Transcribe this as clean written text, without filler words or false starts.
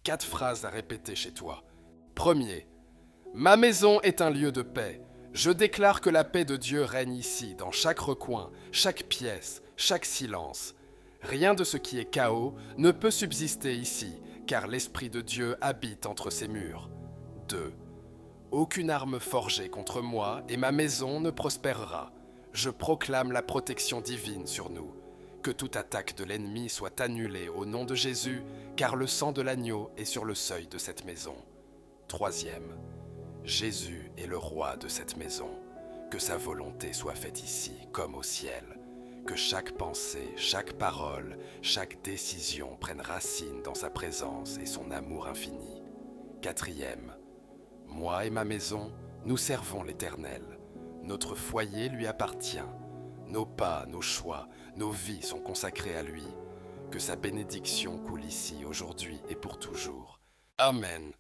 4 phrases à répéter chez toi. Premier, ma maison est un lieu de paix. Je déclare que la paix de Dieu règne ici, dans chaque recoin, chaque pièce, chaque silence. Rien de ce qui est chaos ne peut subsister ici, car l'Esprit de Dieu habite entre ces murs. 2. Aucune arme forgée contre moi et ma maison ne prospérera. Je proclame la protection divine sur nous. Que toute attaque de l'ennemi soit annulée au nom de Jésus, car le sang de l'agneau est sur le seuil de cette maison. 3. Jésus est le roi de cette maison. Que sa volonté soit faite ici comme au ciel. Que chaque pensée, chaque parole, chaque décision prenne racine dans sa présence et son amour infini. 4. Moi et ma maison, nous servons l'Éternel. Notre foyer lui appartient. Nos pas, nos choix, nos vies sont consacrés à lui. Que sa bénédiction coule ici aujourd'hui et pour toujours. Amen.